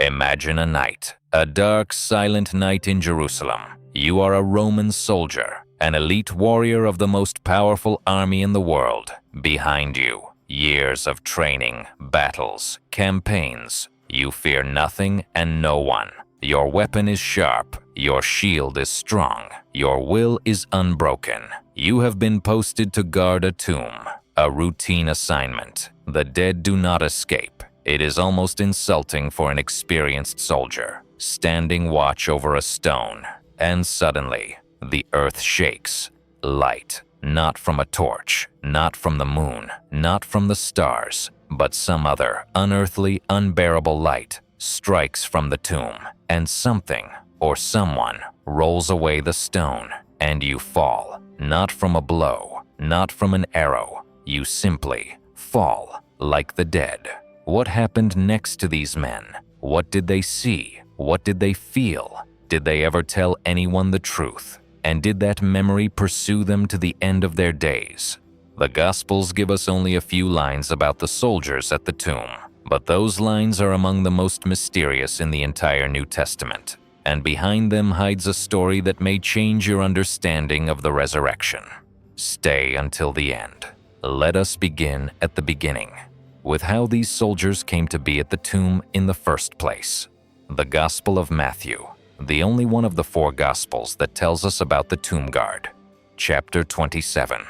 Imagine a night, a dark, silent night in Jerusalem. You are a Roman soldier, an elite warrior of the most powerful army in the world. Behind you, years of training, battles, campaigns. You fear nothing and no one. Your weapon is sharp, your shield is strong, your will is unbroken. You have been posted to guard a tomb, a routine assignment. The dead do not escape. It is almost insulting for an experienced soldier, standing watch over a stone. And suddenly, the earth shakes. Light, not from a torch, not from the moon, not from the stars, but some other unearthly, unbearable light strikes from the tomb, and something or someone rolls away the stone, and you fall, not from a blow, not from an arrow. You simply fall like the dead. What happened next to these men? What did they see? What did they feel? Did they ever tell anyone the truth? And did that memory pursue them to the end of their days? The Gospels give us only a few lines about the soldiers at the tomb, but those lines are among the most mysterious in the entire New Testament, and behind them hides a story that may change your understanding of the resurrection. Stay until the end. Let us begin at the beginning, with how these soldiers came to be at the tomb in the first place. The Gospel of Matthew, the only one of the four Gospels that tells us about the tomb guard. Chapter 27.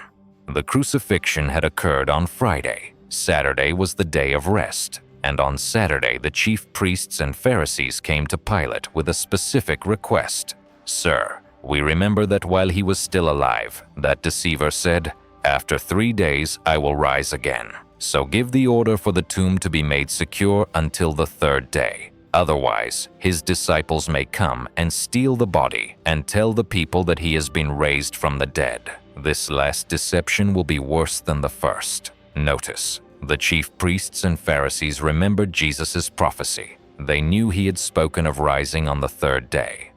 The crucifixion had occurred on Friday. Saturday was the day of rest, and on Saturday the chief priests and Pharisees came to Pilate with a specific request. "Sir, we remember that while he was still alive, that deceiver said, 'After 3 days I will rise again.' So give the order for the tomb to be made secure until the 3rd day. Otherwise, his disciples may come and steal the body and tell the people that he has been raised from the dead. This last deception will be worse than the first." Notice, the chief priests and Pharisees remembered Jesus' prophecy. They knew he had spoken of rising on the 3rd day.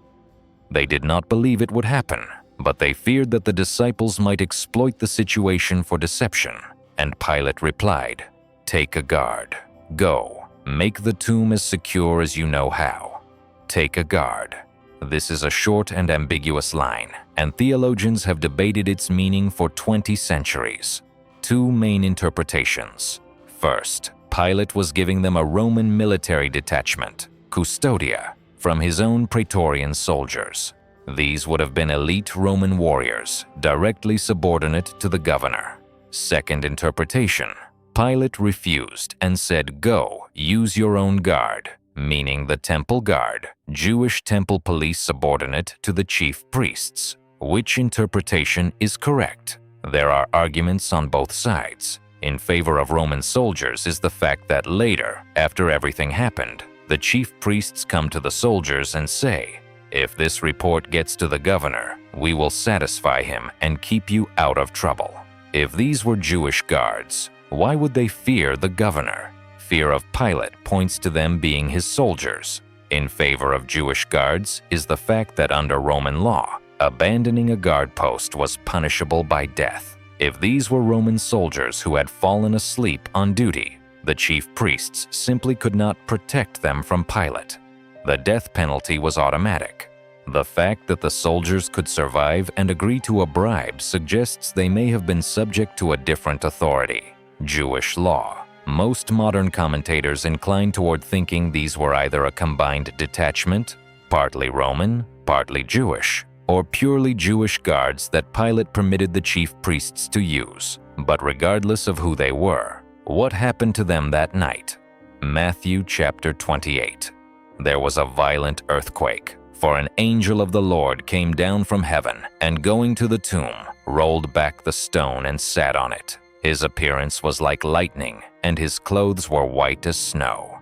They did not believe it would happen, but they feared that the disciples might exploit the situation for deception. And Pilate replied, "Take a guard. Go, make the tomb as secure as you know how. Take a guard." This is a short and ambiguous line, and theologians have debated its meaning for 20 centuries. Two main interpretations. First, Pilate was giving them a Roman military detachment, custodia, from his own praetorian soldiers. These would have been elite Roman warriors, directly subordinate to the governor. Second interpretation, Pilate refused and said, "Go, use your own guard," meaning the temple guard, Jewish temple police subordinate to the chief priests. Which interpretation is correct? There are arguments on both sides. In favor of Roman soldiers is the fact that later, after everything happened, the chief priests come to the soldiers and say, "If this report gets to the governor, we will satisfy him and keep you out of trouble." If these were Jewish guards, why would they fear the governor? Fear of Pilate points to them being his soldiers. In favor of Jewish guards is the fact that under Roman law, abandoning a guard post was punishable by death. If these were Roman soldiers who had fallen asleep on duty, the chief priests simply could not protect them from Pilate. The death penalty was automatic. The fact that the soldiers could survive and agree to a bribe suggests they may have been subject to a different authority, Jewish law. Most modern commentators incline toward thinking these were either a combined detachment, partly Roman, partly Jewish, or purely Jewish guards that Pilate permitted the chief priests to use. But regardless of who they were, what happened to them that night? Matthew chapter 28. There was a violent earthquake, for an angel of the Lord came down from heaven and going to the tomb, rolled back the stone and sat on it. His appearance was like lightning, and his clothes were white as snow.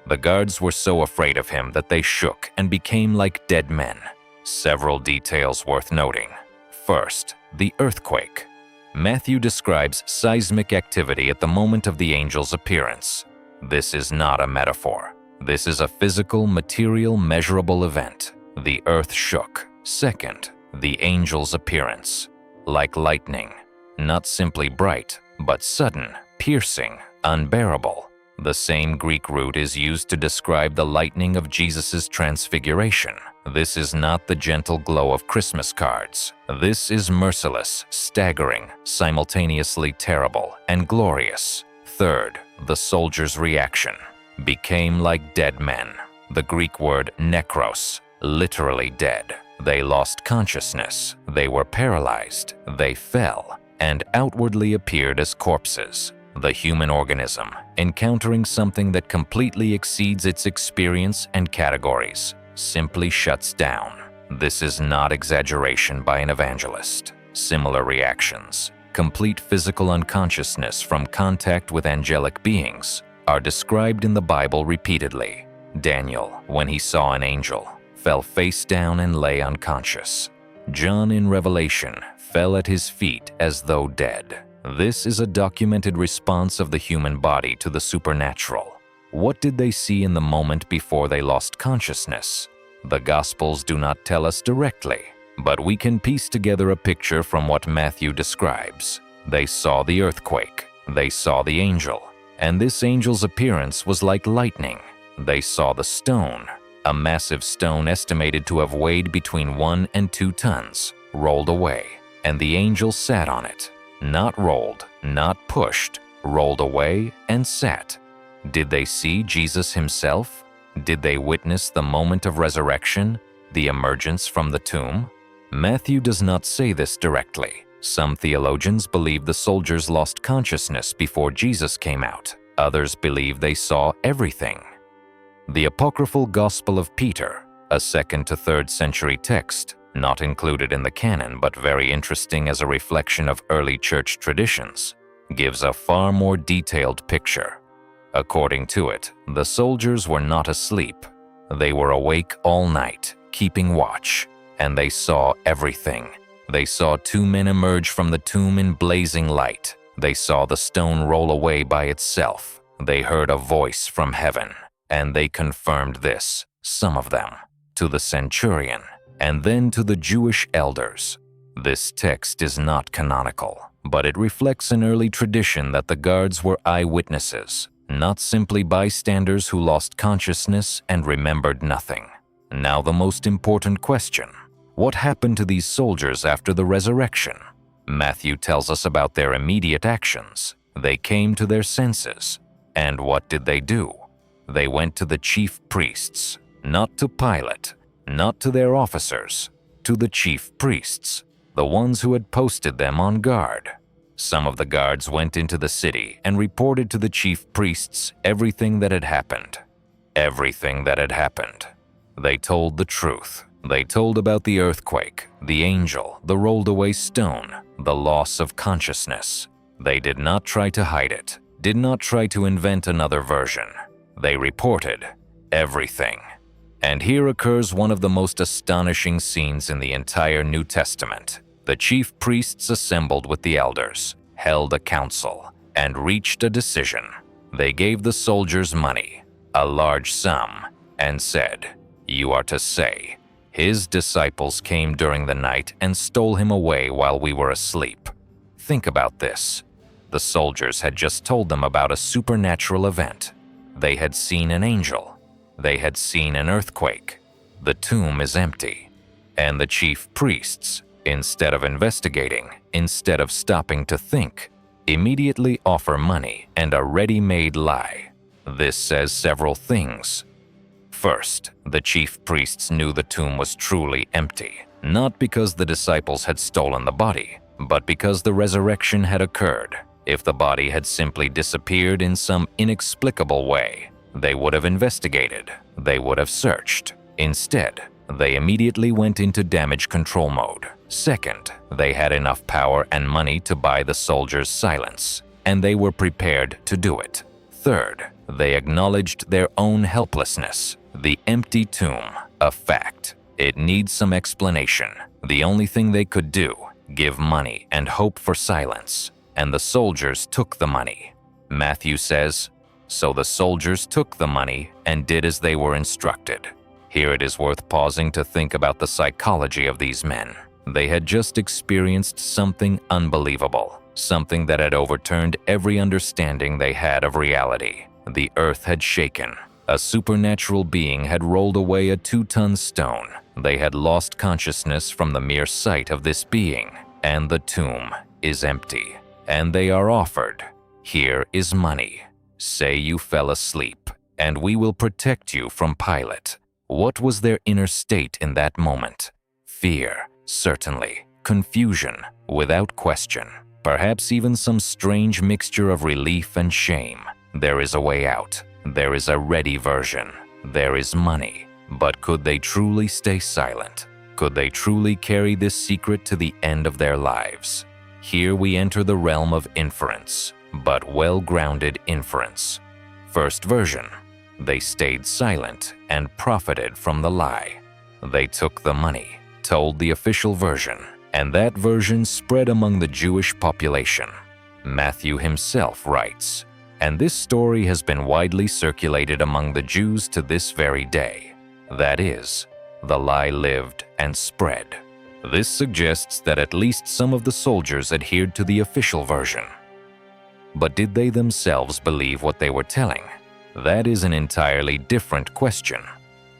The guards were so afraid of him that they shook and became like dead men. Several details worth noting. First, the earthquake. Matthew describes seismic activity at the moment of the angel's appearance. This is not a metaphor. This is a physical, material, measurable event. The earth shook. Second, the angel's appearance. Like lightning. Not simply bright, but sudden, piercing, unbearable. The same Greek root is used to describe the lightning of Jesus' transfiguration. This is not the gentle glow of Christmas cards. This is merciless, staggering, simultaneously terrible, and glorious. Third, the soldiers' reaction. Became like dead men. The Greek word nekros, literally dead. They lost consciousness. They were paralyzed. They fell, and outwardly appeared as corpses. The human organism, encountering something that completely exceeds its experience and categories, simply shuts down. This is not exaggeration by an evangelist. Similar reactions, complete physical unconsciousness from contact with angelic beings, are described in the Bible repeatedly. Daniel, when he saw an angel, fell face down and lay unconscious. John in Revelation fell at his feet as though dead. This is a documented response of the human body to the supernatural. What did they see in the moment before they lost consciousness? The Gospels do not tell us directly, but we can piece together a picture from what Matthew describes. They saw the earthquake. They saw the angel. And this angel's appearance was like lightning. They saw the stone, a massive stone estimated to have weighed between 1 and 2 tons, rolled away, and the angel sat on it. Not rolled, not pushed, rolled away and sat. Did they see Jesus himself? Did they witness the moment of resurrection, the emergence from the tomb? Matthew does not say this directly. Some theologians believe the soldiers lost consciousness before Jesus came out. Others believe they saw everything. The apocryphal Gospel of Peter, a 2nd to 3rd century text, not included in the canon but very interesting as a reflection of early church traditions, gives a far more detailed picture. According to it, the soldiers were not asleep. They were awake all night, keeping watch, and they saw everything. They saw 2 men emerge from the tomb in blazing light. They saw the stone roll away by itself. They heard a voice from heaven, and they confirmed this, some of them, to the centurion, and then to the Jewish elders. This text is not canonical, but it reflects an early tradition that the guards were eyewitnesses, not simply bystanders who lost consciousness and remembered nothing. Now the most important question: what happened to these soldiers after the resurrection? Matthew tells us about their immediate actions. They came to their senses. And what did they do? They went to the chief priests, not to Pilate, not to their officers, to the chief priests, the ones who had posted them on guard. Some of the guards went into the city and reported to the chief priests everything that had happened. Everything that had happened. They told the truth. They told about the earthquake, the angel, the rolled-away stone, the loss of consciousness. They did not try to hide it, did not try to invent another version. They reported everything. And here occurs one of the most astonishing scenes in the entire New Testament. The chief priests assembled with the elders, held a council, and reached a decision. They gave the soldiers money, a large sum, and said, "You are to say, his disciples came during the night and stole him away while we were asleep." Think about this. The soldiers had just told them about a supernatural event. They had seen an angel. They had seen an earthquake. The tomb is empty. And the chief priests, instead of investigating, instead of stopping to think, immediately offer money and a ready-made lie. This says several things. First, the chief priests knew the tomb was truly empty, not because the disciples had stolen the body, but because the resurrection had occurred. If the body had simply disappeared in some inexplicable way, they would have investigated, they would have searched. Instead, they immediately went into damage control mode. Second, they had enough power and money to buy the soldiers' silence, and they were prepared to do it. Third, they acknowledged their own helplessness. The empty tomb, a fact. It needs some explanation. The only thing they could do, give money and hope for silence. And the soldiers took the money. Matthew says, "So the soldiers took the money and did as they were instructed." Here it is worth pausing to think about the psychology of these men. They had just experienced something unbelievable, something that had overturned every understanding they had of reality. The earth had shaken. A supernatural being had rolled away a 2-ton stone. They had lost consciousness from the mere sight of this being, and the tomb is empty. And they are offered, "Here is money. Say you fell asleep, and we will protect you from Pilate." What was their inner state in that moment? Fear, certainly. Confusion, without question. Perhaps even some strange mixture of relief and shame. There is a way out. There is a ready version. There is money. But could they truly stay silent? Could they truly carry this secret to the end of their lives? Here we enter the realm of inference, but well-grounded inference. First version. They stayed silent and profited from the lie. They took the money, told the official version, and that version spread among the Jewish population. Matthew himself writes, and this story has been widely circulated among the Jews to this very day. That is, the lie lived and spread. This suggests that at least some of the soldiers adhered to the official version. But did they themselves believe what they were telling? That is an entirely different question.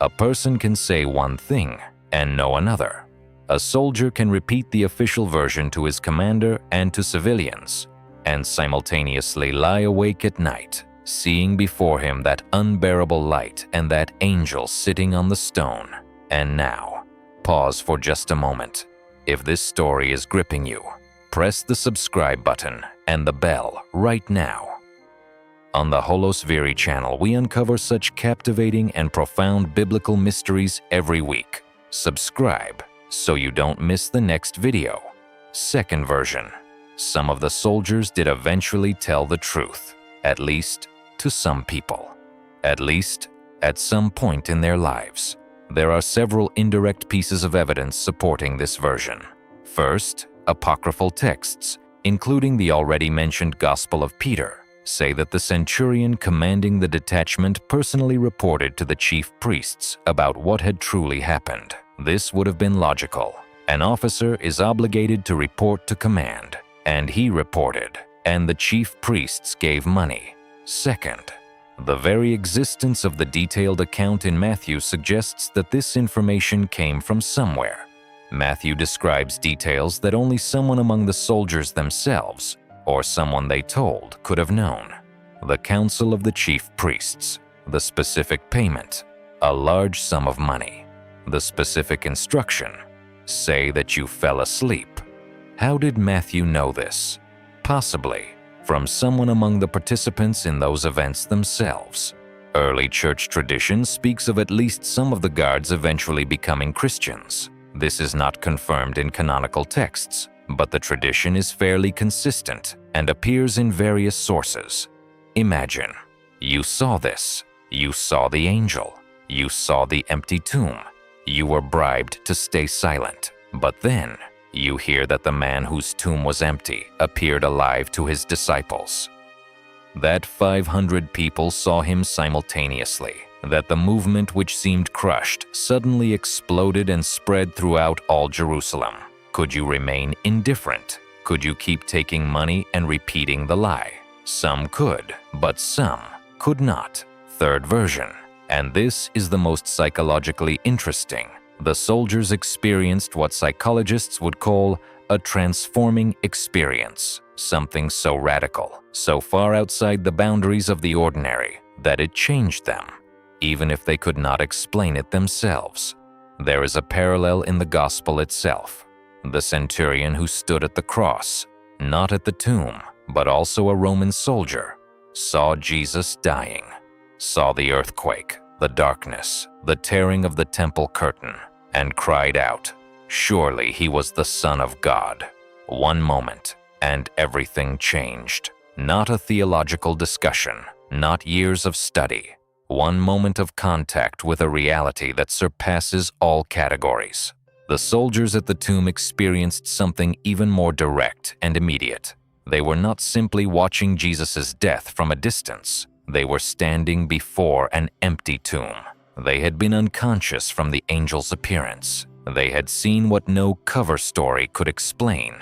A person can say one thing and know another. A soldier can repeat the official version to his commander and to civilians, and simultaneously lie awake at night, seeing before him that unbearable light and that angel sitting on the stone. And now, pause for just a moment. If this story is gripping you, press the subscribe button and the bell right now. On the Holosviri channel, we uncover such captivating and profound biblical mysteries every week. Subscribe so you don't miss the next video. Second version. Some of the soldiers did eventually tell the truth, at least to some people. At least at some point in their lives. There are several indirect pieces of evidence supporting this version. First, apocryphal texts, including the already mentioned Gospel of Peter, say that the centurion commanding the detachment personally reported to the chief priests about what had truly happened. This would have been logical. An officer is obligated to report to command, and he reported, and the chief priests gave money. Second, the very existence of the detailed account in Matthew suggests that this information came from somewhere. Matthew describes details that only someone among the soldiers themselves, or someone they told, could have known. The council of the chief priests, the specific payment, a large sum of money, the specific instruction, say that you fell asleep. How did Matthew know this? Possibly from someone among the participants in those events themselves. Early church tradition speaks of at least some of the guards eventually becoming Christians. This is not confirmed in canonical texts, but the tradition is fairly consistent and appears in various sources. Imagine, you saw this, you saw the angel, you saw the empty tomb, you were bribed to stay silent, but then you hear that the man whose tomb was empty appeared alive to his disciples. That 500 people saw him simultaneously, that the movement which seemed crushed suddenly exploded and spread throughout all Jerusalem. Could you remain indifferent? Could you keep taking money and repeating the lie? Some could, but some could not. Third version, and this is the most psychologically interesting. The soldiers experienced what psychologists would call a transforming experience, something so radical, so far outside the boundaries of the ordinary, that it changed them, even if they could not explain it themselves. There is a parallel in the gospel itself. The centurion who stood at the cross, not at the tomb, but also a Roman soldier, saw Jesus dying, saw the earthquake, the darkness, the tearing of the temple curtain, and cried out, "Surely he was the Son of God." One moment, and everything changed. Not a theological discussion, not years of study. One moment of contact with a reality that surpasses all categories. The soldiers at the tomb experienced something even more direct and immediate. They were not simply watching Jesus' death from a distance. They were standing before an empty tomb. They had been unconscious from the angel's appearance. They had seen what no cover story could explain.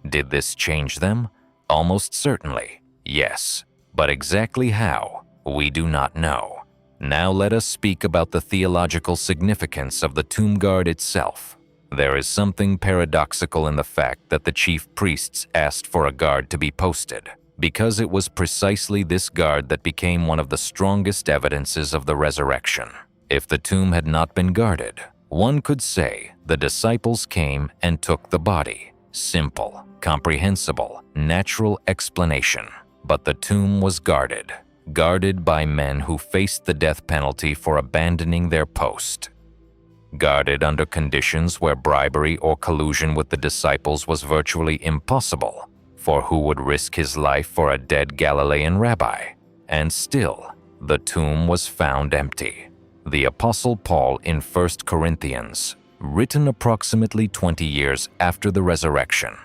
Did this change them? Almost certainly, yes. But exactly how? We do not know. Now let us speak about the theological significance of the tomb guard itself. There is something paradoxical in the fact that the chief priests asked for a guard to be posted, because it was precisely this guard that became one of the strongest evidences of the resurrection. If the tomb had not been guarded, one could say the disciples came and took the body. Simple, comprehensible, natural explanation. But the tomb was guarded by men who faced the death penalty for abandoning their post. Guarded under conditions where bribery or collusion with the disciples was virtually impossible, for who would risk his life for a dead Galilean rabbi? And still, the tomb was found empty. The Apostle Paul in 1 Corinthians, written approximately 20 years after the resurrection,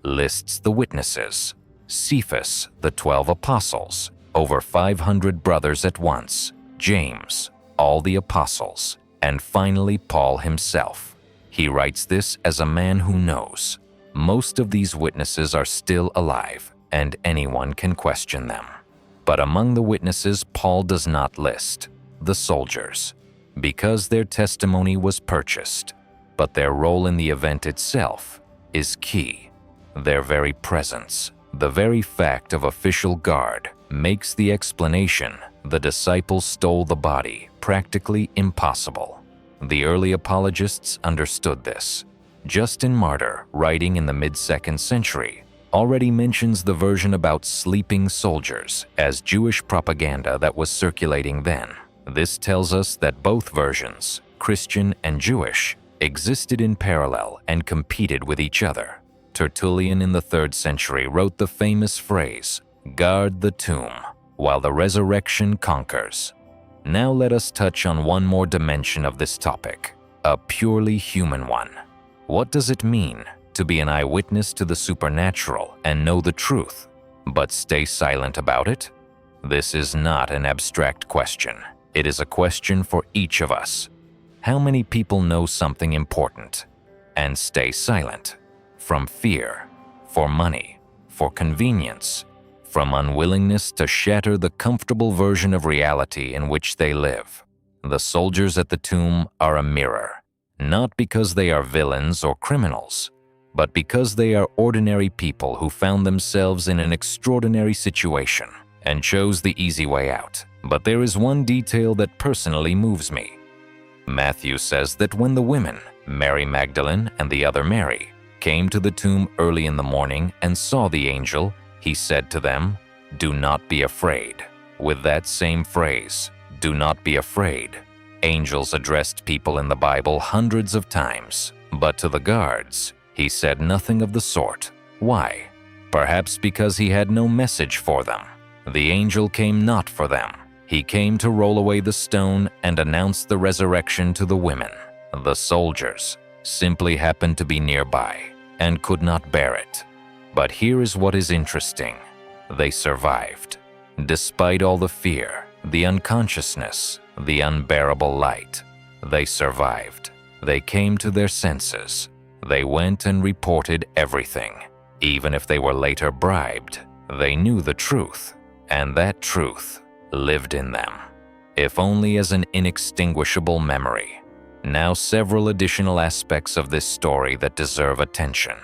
lists the witnesses: Cephas, the 12 apostles, over 500 brothers at once, James, all the apostles, and finally Paul himself. He writes this as a man who knows. Most of these witnesses are still alive, and anyone can question them. But among the witnesses Paul does not list the soldiers, because their testimony was purchased, but their role in the event itself is key. Their very presence, the very fact of official guard, makes the explanation the disciples stole the body practically impossible. The early apologists understood this. Justin Martyr, writing in the mid-2nd century, already mentions the version about sleeping soldiers as Jewish propaganda that was circulating then. This tells us that both versions, Christian and Jewish, existed in parallel and competed with each other. Tertullian in the 3rd century wrote the famous phrase, "Guard the tomb, while the resurrection conquers." Now let us touch on one more dimension of this topic, a purely human one. What does it mean to be an eyewitness to the supernatural and know the truth, but stay silent about it? This is not an abstract question. It is a question for each of us. How many people know something important and stay silent? From fear, for money, for convenience, from unwillingness to shatter the comfortable version of reality in which they live. The soldiers at the tomb are a mirror, not because they are villains or criminals, but because they are ordinary people who found themselves in an extraordinary situation and chose the easy way out. But there is one detail that personally moves me. Matthew says that when the women, Mary Magdalene and the other Mary, came to the tomb early in the morning and saw the angel, he said to them, "Do not be afraid." With that same phrase, "do not be afraid," angels addressed people in the Bible hundreds of times, but to the guards, he said nothing of the sort. Why? Perhaps because he had no message for them. The angel came not for them. He came to roll away the stone and announce the resurrection to the women. The soldiers simply happened to be nearby and could not bear it. But here is what is interesting. They survived. Despite all the fear, the unconsciousness, the unbearable light, they survived. They came to their senses. They went and reported everything. Even if they were later bribed, they knew the truth, and that truth lived in them, if only as an inextinguishable memory. Now several additional aspects of this story that deserve attention.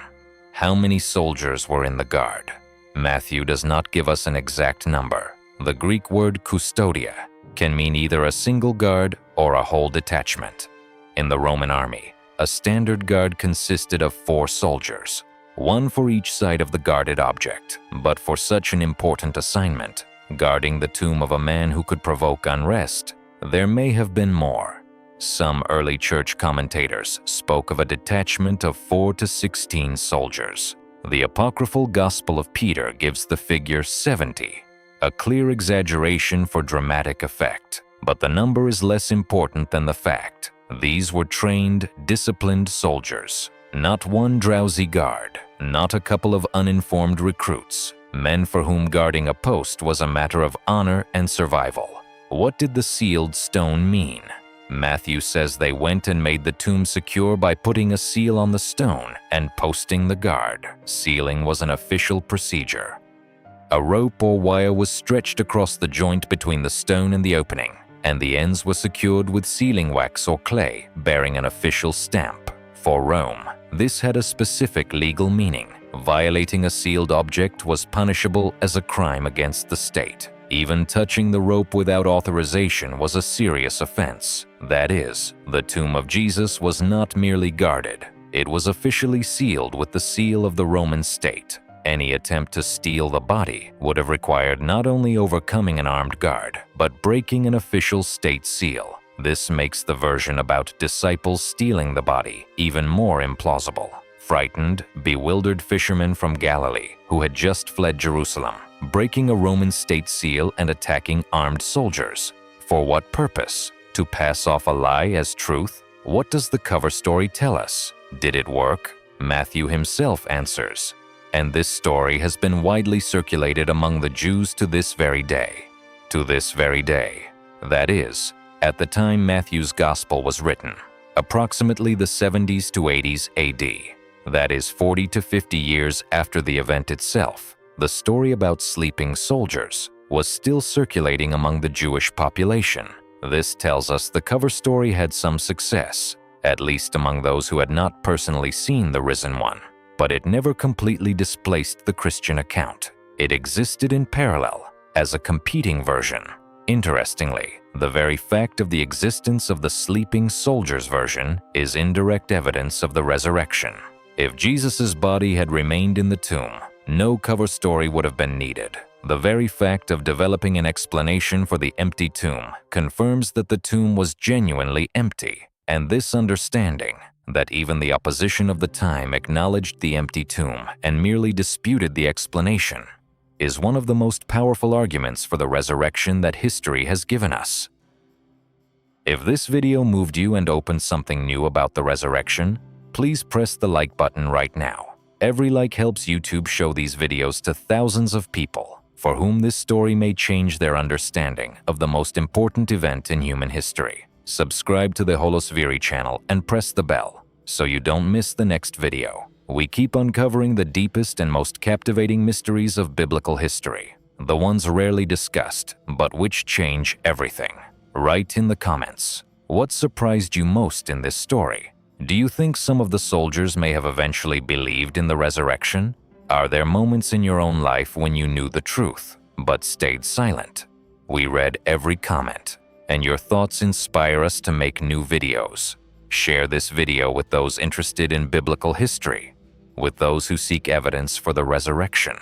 How many soldiers were in the guard? Matthew does not give us an exact number. The Greek word custodia can mean either a single guard or a whole detachment. In the Roman army, a standard guard consisted of 4 soldiers, one for each side of the guarded object. But for such an important assignment, guarding the tomb of a man who could provoke unrest, there may have been more. Some early church commentators spoke of a detachment of 4 to 16 soldiers. The apocryphal Gospel of Peter gives the figure 70, a clear exaggeration for dramatic effect. But the number is less important than the fact. These were trained, disciplined soldiers, not one drowsy guard, not a couple of uninformed recruits, men for whom guarding a post was a matter of honor and survival. What did the sealed stone mean? Matthew says they went and made the tomb secure by putting a seal on the stone and posting the guard. Sealing was an official procedure. A rope or wire was stretched across the joint between the stone and the opening, and the ends were secured with sealing wax or clay bearing an official stamp. For Rome, this had a specific legal meaning. Violating a sealed object was punishable as a crime against the state. Even touching the rope without authorization was a serious offense. That is, the tomb of Jesus was not merely guarded. It was officially sealed with the seal of the Roman state. Any attempt to steal the body would have required not only overcoming an armed guard, but breaking an official state seal. This makes the version about disciples stealing the body even more implausible. Frightened, bewildered fishermen from Galilee who had just fled Jerusalem, breaking a Roman state seal and attacking armed soldiers. For what purpose? To pass off a lie as truth? What does the cover story tell us? Did it work? Matthew himself answers. And this story has been widely circulated among the Jews to this very day. To this very day. That is, at the time Matthew's Gospel was written, approximately the 70s to 80s AD. That is 40 to 50 years after the event itself. The story about sleeping soldiers was still circulating among the Jewish population. This tells us the cover story had some success, at least among those who had not personally seen the risen one. But it never completely displaced the Christian account. It existed in parallel, as a competing version. Interestingly, the very fact of the existence of the sleeping soldiers version is indirect evidence of the resurrection. If Jesus' body had remained in the tomb, no cover story would have been needed. The very fact of developing an explanation for the empty tomb confirms that the tomb was genuinely empty, and this understanding, that even the opposition of the time acknowledged the empty tomb and merely disputed the explanation, is one of the most powerful arguments for the resurrection that history has given us. If this video moved you and opened something new about the resurrection, please press the like button right now. Every like helps YouTube show these videos to thousands of people for whom this story may change their understanding of the most important event in human history. Subscribe to the Holosviri channel and press the bell so you don't miss the next video. We keep uncovering the deepest and most captivating mysteries of biblical history, the ones rarely discussed, but which change everything. Write in the comments, what surprised you most in this story? Do you think some of the soldiers may have eventually believed in the resurrection? Are there moments in your own life when you knew the truth, but stayed silent? We read every comment, and your thoughts inspire us to make new videos. Share this video with those interested in biblical history, with those who seek evidence for the resurrection,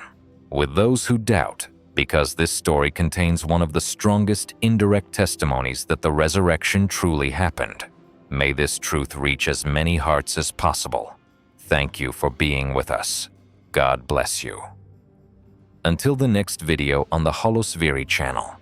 with those who doubt, because this story contains one of the strongest indirect testimonies that the resurrection truly happened. May this truth reach as many hearts as possible. Thank you for being with us. God bless you. Until the next video on the Holosviri channel.